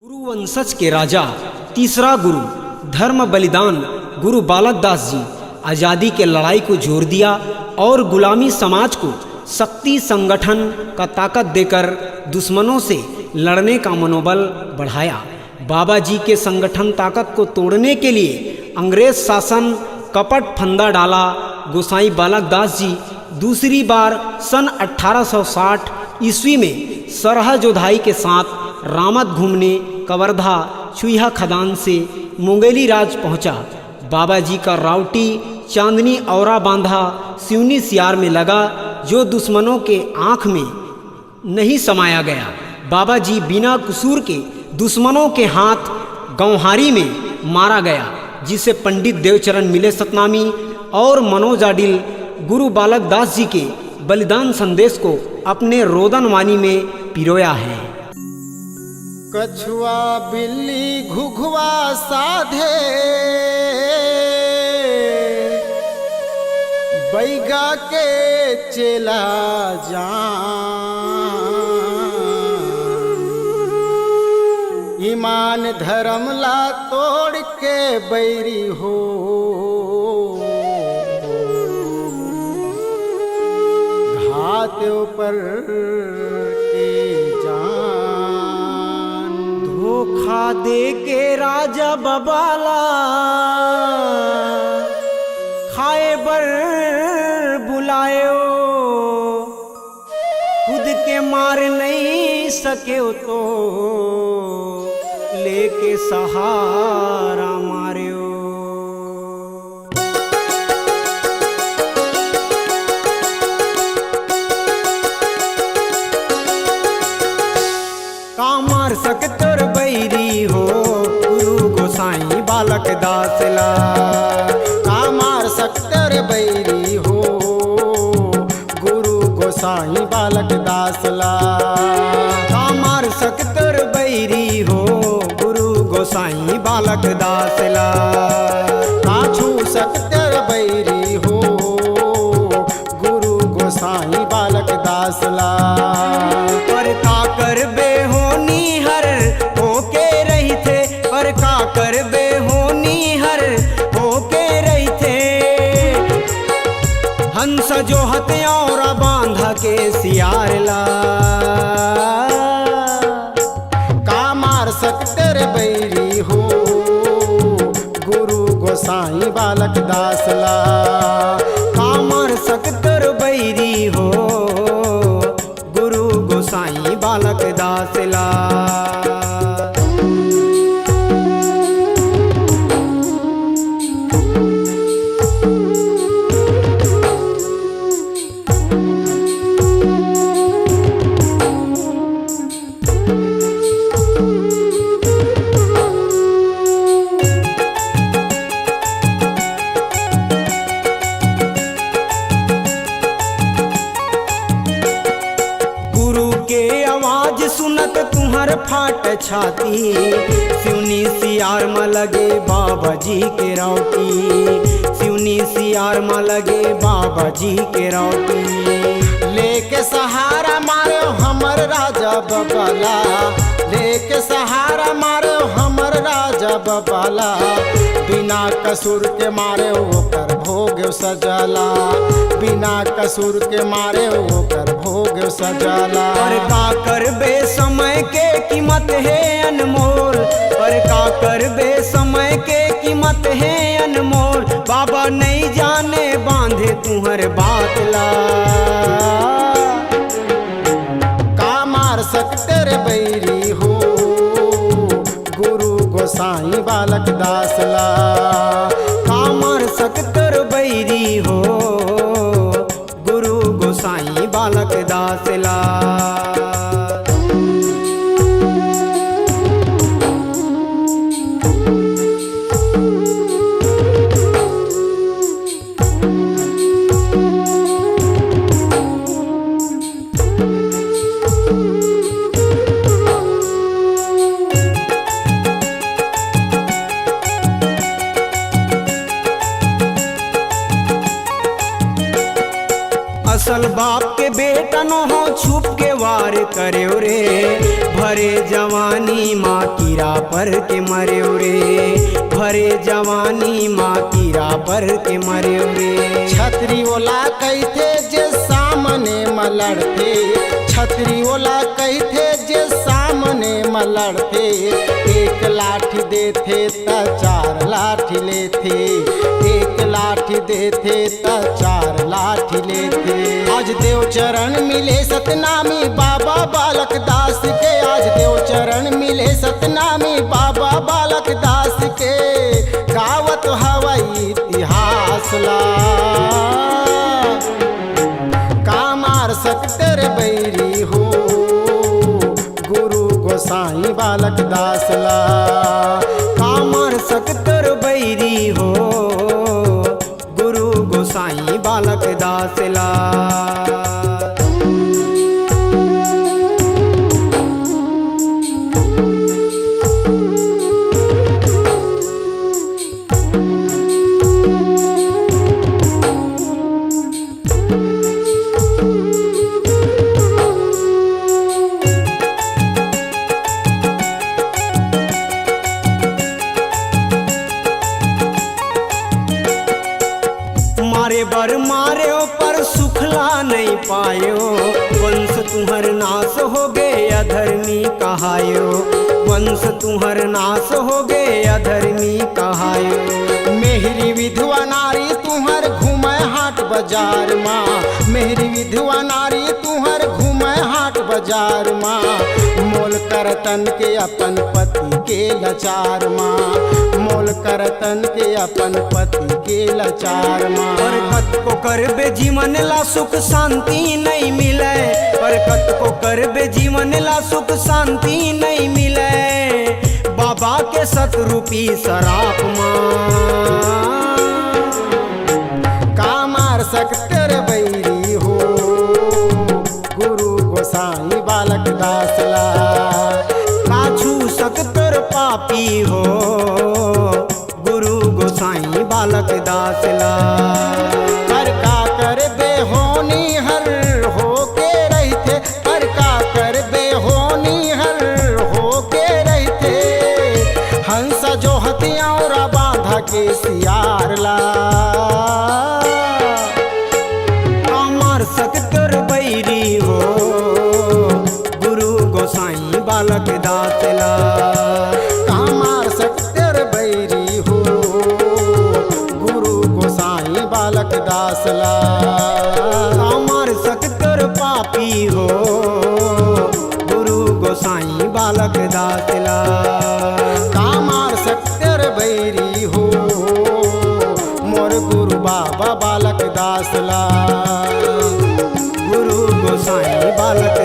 गुरु वंशज के राजा तीसरा गुरु धर्म बलिदान गुरु बालक दास जी आज़ादी के लड़ाई को जोर दिया और गुलामी समाज को शक्ति संगठन का ताकत देकर दुश्मनों से लड़ने का मनोबल बढ़ाया। बाबा जी के संगठन ताकत को तोड़ने के लिए अंग्रेज शासन कपट फंदा डाला। गोसाई बालक दास जी दूसरी बार सन 1860 ईस्वी में सरह जोधाई के साथ रामत घूमने कवर्धा छुईहा खदान से मुंगेली राज पहुंचा। बाबा जी का रावटी चांदनी औरा बांधा सिवनी सियार में लगा जो दुश्मनों के आँख में नहीं समाया गया। बाबा जी बिना कसूर के दुश्मनों के हाथ गंवहारी में मारा गया, जिसे पंडित देवचरण मिले सतनामी और मनोज आडिल गुरु बालक दास जी के बलिदान संदेश को अपने रोदनवानी में पिरोया है। कछुआ बिल्ली घुघुआ साधे बैगा के चेला जान, ईमान धर्म ला तोड़ के बैरी हो घात ऊपर धोखा दे के राजा बबाला खाए बर बुलायो, खुद के मार नहीं सके तो लेके सहारा मारियो। कामार सकतर बैरी हो गुरु गोसाई बालक दासला, कामार सकतर बैरी हो गुरु गोसाई बालक दासला, कामार सकतर बैरी हो गुरु गोसाई बालक दासला, काछू सकतर बैरी हो गुरु गोसाई बालक दासला। पर का कर बेहोनी हर होके रही थे, पर का कर बेहोनी हर होके रही थे, हंस जो हत्यारा बांधा के सियार ला। कामार सकतर बैरी हो गुरु गोसाई बालक दासला, कामार सकतर बैरी हो गुरु गोसाई बालक दासला। सुनत तुम्हार फाट छाती सिवनी सियार में लगे बाबा जी के रावटी, सिवनी सियार में लगे बाबा जी के रावटी। लेके सहारा मारो हमर राजा बबाला, लेके सहारा मारो हमर राजा बबाला, बिना कसूर के मारे ओकर भोग सजला, बिना कसूर के मारे ओकर भोग सजला। पर का करबे समय के कीमत है अनमोल, पर का करबे समय के कीमत है अनमोल, बाबा नहीं जाने बांधे तुहर बातला। कामार सकतर बैरी हो गुरु गोसाई बालक दासला, कामार सकतर बैरी हो गुरु गोसाई बालक दासला। असल बाप के बेटा न हो छुप के वार करे रे, भरे जवानी माँ की कीरा पर के मरे रे, भरे जवानी माँ कीरा पर के मरे रे। छतरी ओला कहते जे सामने मलड़ते, छतरी ओला कहते जे सामने मलड़ते। एक लाठी देते त 4 लाठी लेते, एक लाठी देते त 4 लाठी लेते। आज देव चरण मिले सतनामी बाबा बालक दास के, आज देव चरण मिले सतनामी बाबा बालक दास के। गावत हवाई इतिहास ला कामार सकतर बैरी हो, गुरु गोसाई बालक दास ला। कामार सकतर बैरी हो, गुरु गोसाई बालक दास ला। मारे बर मारे पर सुखला नहीं पायो, वंश तुम्हर नाश हो गए अधर्मी कहायो, वंश तुम्हर नाश हो गए अधर्मी कहायो। मेहरी विधवा नारी तुम्हर घूमे हाट बाजार माँ, मेहरी विधवा नारी तुम्हर घूमे हाट बाजार माँ। मोल करतन के अपन पति के लाचार माँ, मोल करतन के अपन पति के लाचार माँ। बरकत को करबे जीवन ला सुख शांति नहीं मिले, बरकत को करबे जीवन ला सुख शांति नहीं मिले। बाबा के सतरूपी शराप माँ कामार सकतर बैरी हो, गुरु गोसाई बालक दास ला। काछू सकतर पापी हो, गुरु गोसाई बालक दास ला। पर का कर बेहोनी हर हो के रहते, पर का कर बेहोनी हर हो के रहते। हंस जो हथियार बांधा के सियार ला कामार सकतर बैरी हो, गुरु गोसाई बालक दास ला। कामार सकतर बैरी हो, गुरु गोसाई बालक दास ला। कामार सकतर पापी हो, गुरु गोसाई बालक दास ला। कामार सकतर बैरी हो, मोर गुरु बाबा बालक दास ला। गुरु गोसाई बालक